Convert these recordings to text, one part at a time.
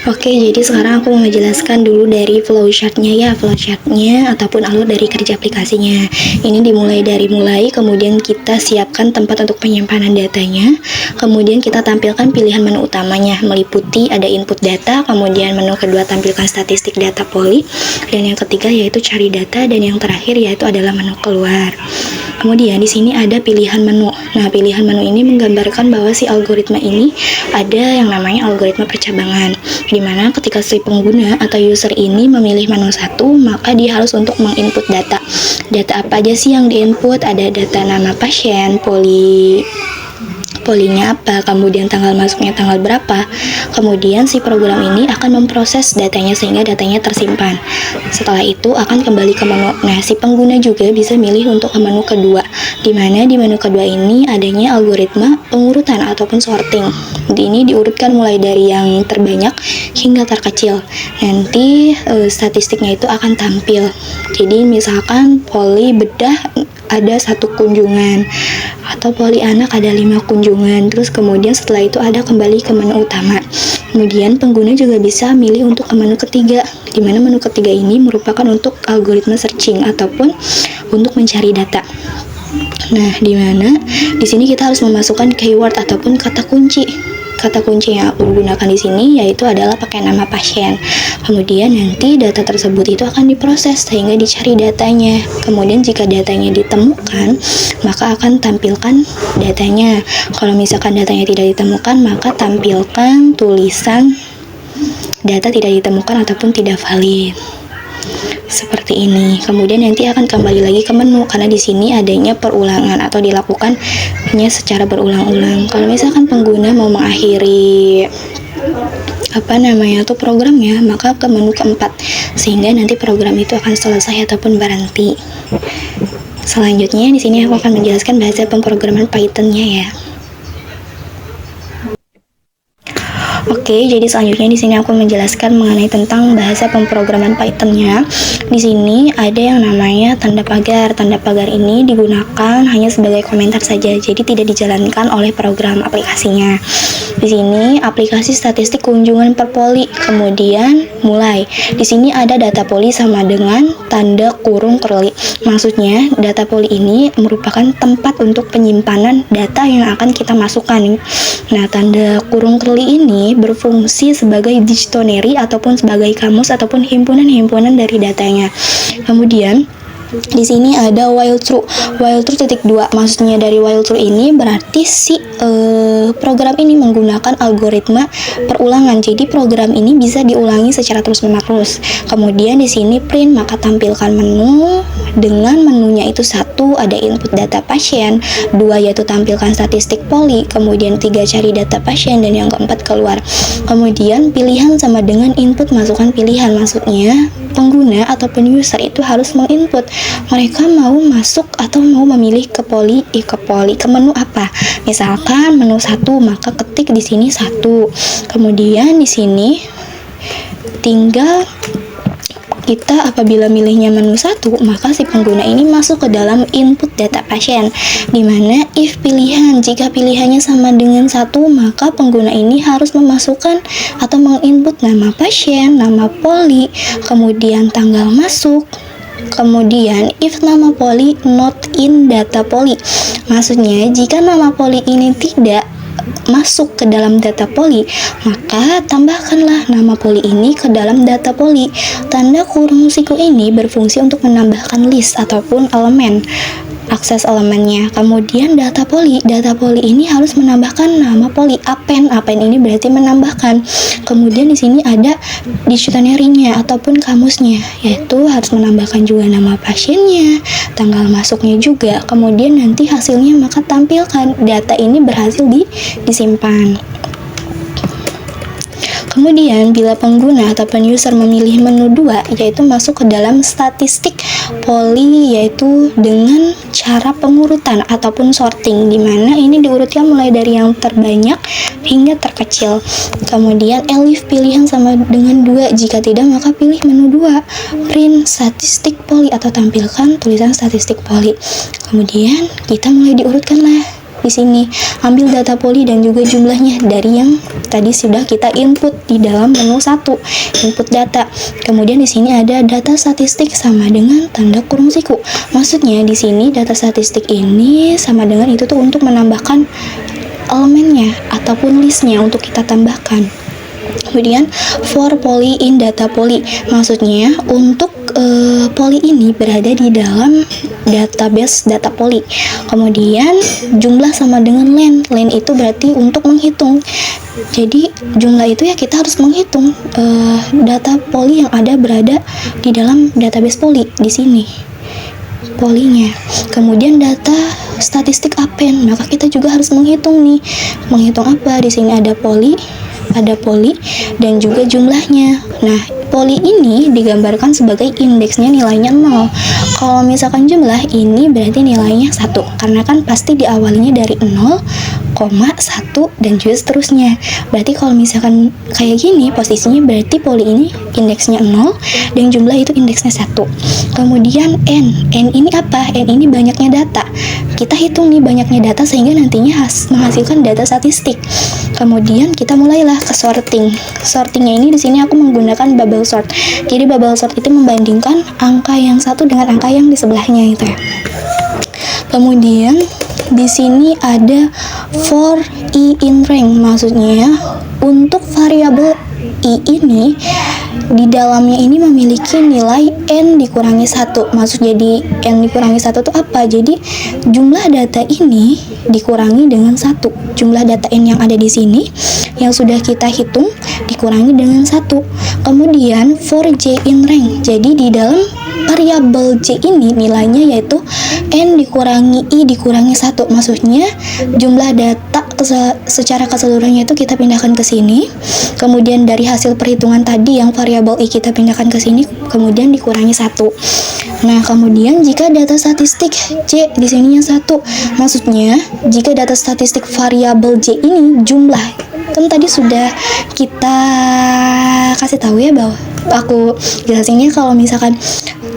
Oke, jadi sekarang aku mau menjelaskan dulu dari flowchartnya ya, flowchartnya ataupun alur dari kerja aplikasinya. Ini dimulai dari kemudian kita siapkan tempat untuk penyimpanan datanya, kemudian kita tampilkan pilihan menu utamanya, meliputi ada input data, kemudian menu kedua tampilkan statistik data poli, dan yang ketiga yaitu cari data, dan yang terakhir yaitu adalah menu keluar. Kemudian di sini ada pilihan menu. Nah, pilihan menu ini menggambarkan bahwa si algoritma ini ada yang namanya algoritma percabangan, di mana ketika si pengguna atau user ini memilih menu satu, maka dia harus untuk menginput data. Data apa aja sih yang diinput? Ada data nama pasien, polinya apa, kemudian tanggal masuknya tanggal berapa. Kemudian si program ini akan memproses datanya sehingga datanya tersimpan. Setelah itu akan kembali ke menu. Nah, si pengguna juga bisa milih untuk ke menu kedua, di mana di menu kedua ini adanya algoritma pengurutan ataupun sorting. Ini diurutkan mulai dari yang terbanyak hingga terkecil. Nanti statistiknya itu akan tampil. Jadi misalkan poli bedah ada 1 kunjungan, atau poli anak ada 5 kunjungan. Terus kemudian setelah itu ada kembali ke menu utama. Kemudian pengguna juga bisa milih untuk ke menu ketiga, di mana menu ketiga ini merupakan untuk algoritma searching ataupun untuk mencari data. Nah, di mana di sini kita harus memasukkan keyword ataupun kata kunci. Kata kunci yang aku gunakan di sini yaitu adalah pakai nama pasien. Kemudian nanti data tersebut itu akan diproses sehingga dicari datanya. Kemudian jika datanya ditemukan, maka akan tampilkan datanya. Kalau misalkan datanya tidak ditemukan, maka tampilkan tulisan data tidak ditemukan ataupun tidak valid. Seperti ini. Kemudian nanti akan kembali lagi ke menu karena di sini adanya perulangan atau dilakukannya secara berulang-ulang. Kalau misalkan pengguna mau mengakhiri programnya, maka ke menu keempat sehingga nanti program itu akan selesai ataupun berhenti. Selanjutnya di sini aku akan menjelaskan bahasa pemrograman Python-nya ya. Oke, jadi selanjutnya di sini aku menjelaskan mengenai tentang bahasa pemrograman Python-nya. Di sini ada yang namanya tanda pagar. Tanda pagar ini digunakan hanya sebagai komentar saja, jadi tidak dijalankan oleh program aplikasinya. Di sini aplikasi statistik kunjungan per poli, kemudian mulai. Di sini ada data poli sama dengan tanda kurung curly. Maksudnya data poli ini merupakan tempat untuk penyimpanan data yang akan kita masukkan. Nah, tanda kurung curly ini berfungsi sebagai dictionary ataupun sebagai kamus ataupun himpunan-himpunan dari datanya. Kemudian di sini ada while true. While true titik 2. Maksudnya dari while true ini berarti si program ini menggunakan algoritma perulangan. Jadi program ini bisa diulangi secara terus-menerus. Kemudian di sini print, maka tampilkan menu dengan menunya itu 1 ada input data pasien, 2 yaitu tampilkan statistik poli, kemudian 3 cari data pasien, dan yang keempat keluar. Kemudian pilihan sama dengan input masukkan pilihan. Maksudnya pengguna ataupun user itu harus menginput mereka mau masuk atau mau memilih ke menu apa. Misalkan menu 1, maka ketik di sini 1. Kemudian di sini tinggal kita apabila milihnya menu 1, maka si pengguna ini masuk ke dalam input data pasien, dimana if pilihan, jika pilihannya sama dengan 1, maka pengguna ini harus memasukkan atau menginput nama pasien, nama poli, kemudian tanggal masuk. Kemudian if nama poli not in data poli, maksudnya jika nama poli ini tidak masuk ke dalam data poli, maka tambahkanlah nama poli ini ke dalam data poli. Tanda kurung siku ini berfungsi untuk menambahkan list ataupun elemen, akses elemennya. Kemudian data poli ini harus menambahkan nama poli. Append ini berarti menambahkan. Kemudian di sini ada dictionary-nya ataupun kamusnya, yaitu harus menambahkan juga nama pasiennya, tanggal masuknya juga. Kemudian nanti hasilnya maka tampilkan data ini berhasil disimpan. Kemudian bila pengguna ataupun user memilih menu 2, yaitu masuk ke dalam statistik poli, yaitu dengan cara pengurutan ataupun sorting, di mana ini diurutkan mulai dari yang terbanyak hingga terkecil. Kemudian elif pilihan sama dengan 2, jika tidak maka pilih menu 2. Print statistik poli atau tampilkan tulisan statistik poli. Kemudian kita mulai diurutkan lah di sini. Ambil data poli dan juga jumlahnya dari yang tadi sudah kita input di dalam menu 1, input data. Kemudian di sini ada data statistik sama dengan tanda kurung siku. Maksudnya di sini data statistik ini sama dengan itu tuh untuk menambahkan elemennya ataupun listnya untuk kita tambahkan. Kemudian for poly in data poly, maksudnya untuk poly ini berada di dalam database data poly. Kemudian jumlah sama dengan len. Len itu berarti untuk menghitung. Jadi jumlah itu ya kita harus menghitung data poly yang ada berada di dalam database poly di sini. Polinya. Kemudian data statistik append, maka kita juga harus menghitung nih. Menghitung apa? Di sini ada poly dan juga jumlahnya. Nah, poly ini digambarkan sebagai indeksnya nilainya 0. Kalau misalkan jumlah ini berarti nilainya 1, karena kan pasti diawalinya dari 0, 1 dan juga seterusnya. Berarti kalau misalkan kayak gini posisinya berarti poly ini indeksnya 0 dan jumlah itu indeksnya 1. Kemudian n ini apa? N ini banyaknya data. Kita hitung nih banyaknya data sehingga nantinya menghasilkan data statistik. Kemudian kita mulailah ke sorting. Sortingnya ini di sini aku menggunakan bubble sort. Jadi bubble sort itu membandingkan angka yang satu dengan angka yang di sebelahnya itu ya. Kemudian di sini ada for i in rank, maksudnya untuk variabel i ini di dalamnya ini memiliki nilai n dikurangi 1. Maksud jadi n dikurangi 1 itu apa? Jadi jumlah data ini dikurangi dengan 1. Jumlah data n yang ada di sini yang sudah kita hitung dikurangi dengan 1. Kemudian for j in rank. Jadi di dalam variabel j ini nilainya yaitu n dikurangi i dikurangi 1. Maksudnya jumlah data secara keseluruhannya itu kita pindahkan ke sini. Kemudian dari hasil perhitungan tadi yang variabel i kita pindahkan ke sini, kemudian dikurangi 1. Nah, kemudian jika data statistik j di sininya 1, maksudnya jika data statistik variabel j ini jumlah, kan tadi sudah kita kasih tahu ya bahwa aku jelasinnya kalau misalkan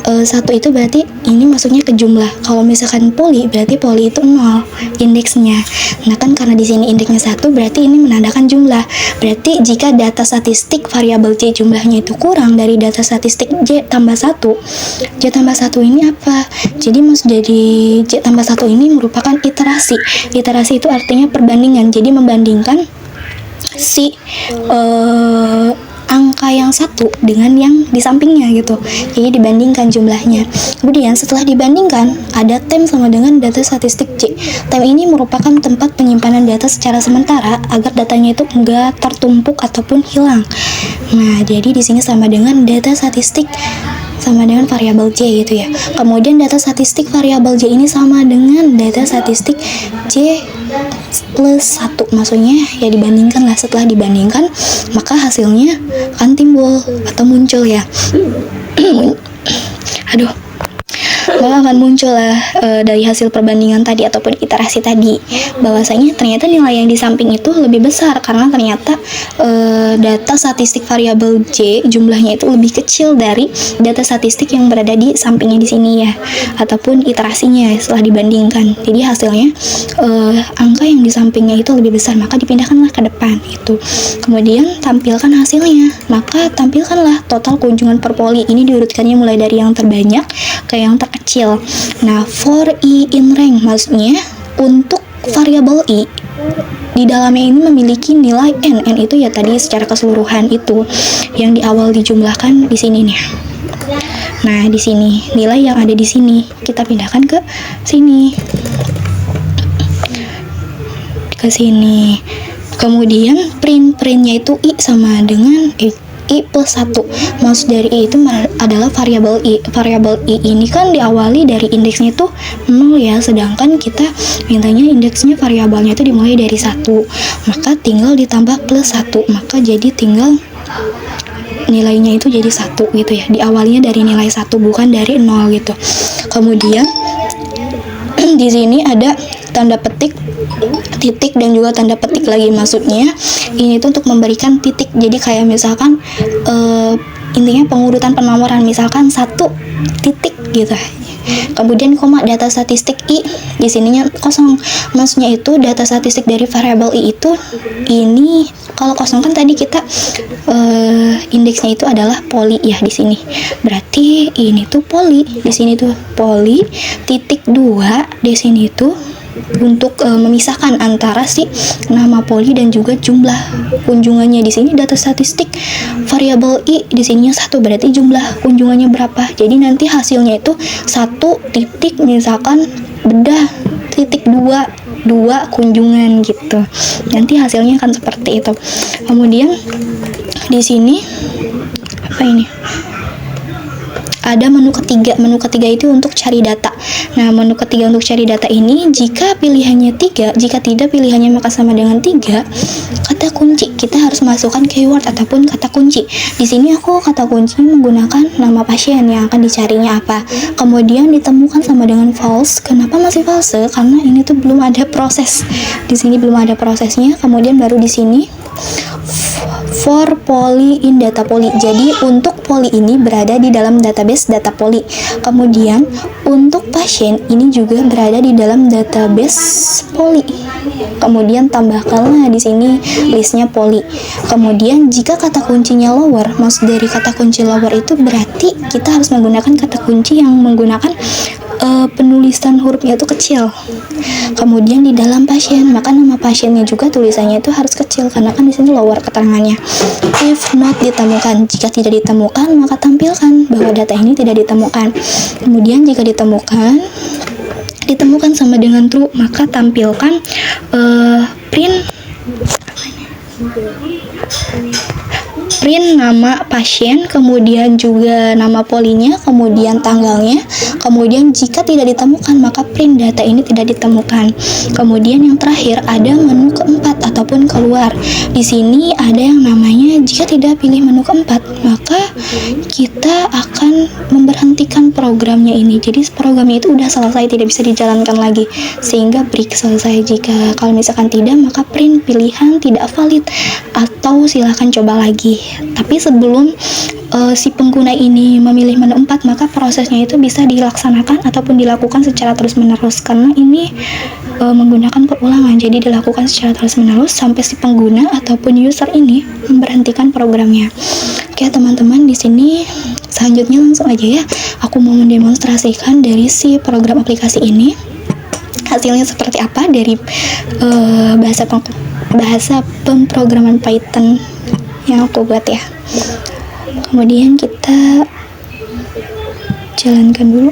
1 itu berarti ini maksudnya ke jumlah. Kalau misalkan poly berarti poly itu 0 indeksnya. Nah kan karena di sini indeksnya 1 berarti ini menandakan jumlah. Berarti jika data statistik variabel j jumlahnya itu kurang dari data statistik j tambah 1. J tambah 1 ini apa? Jadi maksud dari j tambah 1 ini merupakan iterasi. Iterasi itu artinya perbandingan. Jadi membandingkan si angka yang satu dengan yang di sampingnya gitu. Jadi dibandingkan jumlahnya. Kemudian setelah dibandingkan ada tem sama dengan data statistik J. Tem ini merupakan tempat penyimpanan data secara sementara agar datanya itu enggak tertumpuk ataupun hilang. Nah, jadi di sini sama dengan data statistik sama dengan variabel J gitu ya. Kemudian data statistik variabel J ini sama dengan data statistik J plus 1. Maksudnya ya dibandingkan lah, setelah dibandingkan maka hasilnya akan timbul atau muncul ya. Maka akan muncul lah dari hasil perbandingan tadi ataupun iterasi tadi bahwasanya ternyata nilai yang di samping itu lebih besar karena ternyata data statistik variabel J jumlahnya itu lebih kecil dari data statistik yang berada di sampingnya di sini ya, ataupun iterasinya setelah dibandingkan. Jadi hasilnya angka yang di sampingnya itu lebih besar, maka dipindahkanlah ke depan itu. Kemudian tampilkan hasilnya, maka tampilkanlah total kunjungan per poli. Ini diurutkannya mulai dari yang terbanyak ke yang terkecil. Nah, for i in rank maksudnya untuk variabel i di dalamnya ini memiliki nilai n. N itu ya tadi secara keseluruhan itu yang di awal dijumlahkan di sini nih. Nah, di sini nilai yang ada di sini kita pindahkan ke sini. Ke sini. Kemudian printnya itu i sama dengan i plus 1. Maksud dari i itu adalah variabel i. Variabel i ini kan diawali dari indeksnya itu 0 ya, sedangkan kita mintanya indeksnya variabelnya itu dimulai dari 1. Maka tinggal ditambah plus 1. Maka jadi tinggal nilainya itu jadi 1 gitu ya. Diawalinya dari nilai 1 bukan dari 0 gitu. Kemudian di sini ada tanda petik, titik dan juga tanda petik lagi. Maksudnya ini tuh untuk memberikan titik. Jadi kayak misalkan intinya pengurutan penomoran, misalkan 1 titik gitu. Kemudian koma data statistik I di sininya kosong. Maksudnya itu data statistik dari variabel I itu ini kalau kosong kan tadi kita indeksnya itu adalah poli ya di sini. Berarti ini tuh poli. Di sini tuh poli titik 2 di sini tuh untuk memisahkan antara si nama poli dan juga jumlah kunjungannya. Di sini data statistik variabel I di sininya 1, berarti jumlah kunjungannya berapa. Jadi nanti hasilnya itu 1 titik misalkan bedah titik 2 kunjungan gitu. Nanti hasilnya akan seperti itu. Kemudian di sini apa ini? Ada menu ketiga. Menu ketiga itu untuk cari data. Nah, menu ketiga untuk cari data ini jika pilihannya 3, jika tidak pilihannya maka sama dengan 3. Kata kunci kita harus masukkan keyword ataupun kata kunci. Di sini aku kata kunci menggunakan nama pasien yang akan dicarinya apa. Kemudian ditemukan sama dengan false. Kenapa masih false? Karena ini tuh belum ada proses. Di sini belum ada prosesnya. Kemudian baru di sini for poly in data poly. Jadi untuk poly ini berada di dalam database data poly. Kemudian untuk pasien ini juga berada di dalam database poly. Kemudian tambahkanlah di sini listnya poly. Kemudian jika kata kuncinya lower, maksud dari kata kunci lower itu berarti kita harus menggunakan kata kunci yang menggunakan penulisan hurufnya itu kecil. Kemudian di dalam pasien, maka nama pasiennya juga tulisannya itu harus kecil karena kan di sini lower keterangannya. If not ditemukan, jika tidak ditemukan maka tampilkan bahwa data ini tidak ditemukan. Kemudian jika ditemukan sama dengan true, maka tampilkan print nama pasien, kemudian juga nama polinya, kemudian tanggalnya. Kemudian jika tidak ditemukan maka print data ini tidak ditemukan. Kemudian yang terakhir ada menu keempat ataupun keluar. Di sini ada yang namanya jika tidak pilih menu keempat maka kita akan memberhentikan programnya ini. Jadi programnya itu udah selesai, tidak bisa dijalankan lagi sehingga break selesai. Jika kalau misalkan tidak maka print pilihan tidak valid atau silahkan coba lagi. Tapi sebelum si pengguna ini memilih menu 4 maka prosesnya itu bisa dilaksanakan ataupun dilakukan secara terus-menerus karena ini menggunakan perulangan. Jadi dilakukan secara terus-menerus sampai si pengguna ataupun user ini memberhentikan programnya. Oke teman-teman, di sini selanjutnya langsung aja ya. Aku mau mendemonstrasikan dari si program aplikasi ini hasilnya seperti apa dari bahasa pemrograman Python yang aku buat ya. Kemudian kita jalankan dulu.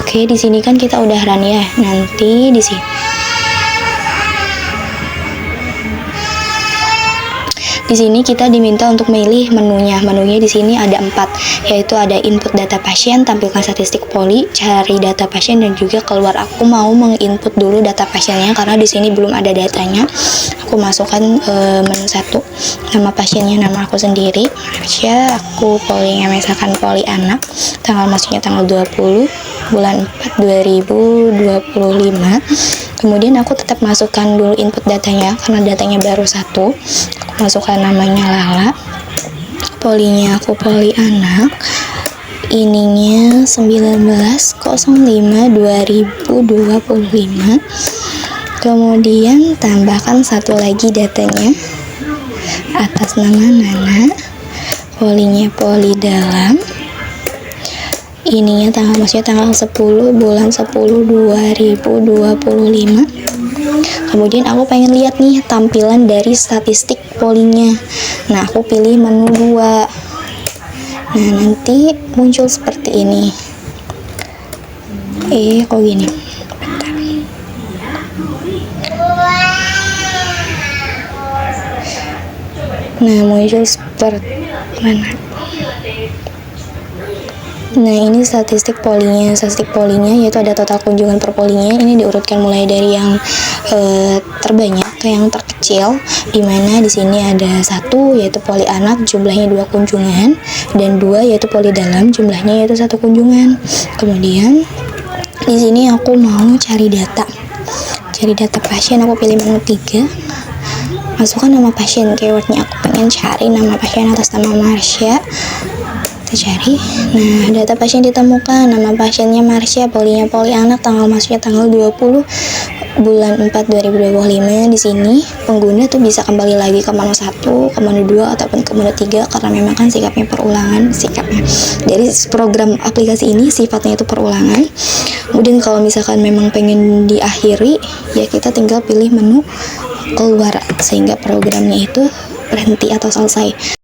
Oke, di sini kan kita udah run ya. Nanti di sini kita diminta untuk milih menunya. Menunya di sini ada 4, yaitu ada input data pasien, tampilkan statistik poli, cari data pasien, dan juga keluar. Aku mau menginput dulu data pasiennya karena di sini belum ada datanya. Aku masukkan menu 1, nama pasiennya nama aku sendiri, Marsha. Aku polinya misalkan poli anak, tanggal masuknya tanggal 20 bulan 4 2025. Kemudian aku tetap masukkan dulu input datanya karena datanya baru 1. Aku masukkan namanya Lala, polinya aku poli anak, ininya 19/05/2025. Kemudian tambahkan satu lagi datanya atas nama Nana, polinya poli dalam, ininya maksudnya tanggal 10 bulan 10 2025. Kemudian aku pengen lihat nih tampilan dari statistik polinya. Nah, aku pilih menu 2. Nah, nanti muncul seperti ini. Kok gini? Bentar. Nah, muncul seperti mana? Nah, ini statistik polinya. Statistik polinya yaitu ada total kunjungan per polinya. Ini diurutkan mulai dari yang terbanyak ke yang terkecil, dimana di sini ada 1 yaitu poli anak, jumlahnya 2 kunjungan, dan 2 yaitu poli dalam, jumlahnya yaitu 1 kunjungan. Kemudian di sini aku mau cari data pasien. Aku pilih menu 3. masukkan nama pasien, keywordnya aku pengen cari nama pasien atas nama Marsha. Kita cari. Nah, data pasien ditemukan, nama pasiennya Marsha, polinya poli anak, tanggal masuknya tanggal 20 bulan 4 2025. Di sini pengguna tuh bisa kembali lagi ke menu 1, ke menu 2 ataupun ke menu 3 karena memang kan sikapnya perulangan sikapnya. Jadi program aplikasi ini sifatnya itu perulangan. Kemudian kalau misalkan memang pengen diakhiri, ya kita tinggal pilih menu keluar sehingga programnya itu berhenti atau selesai.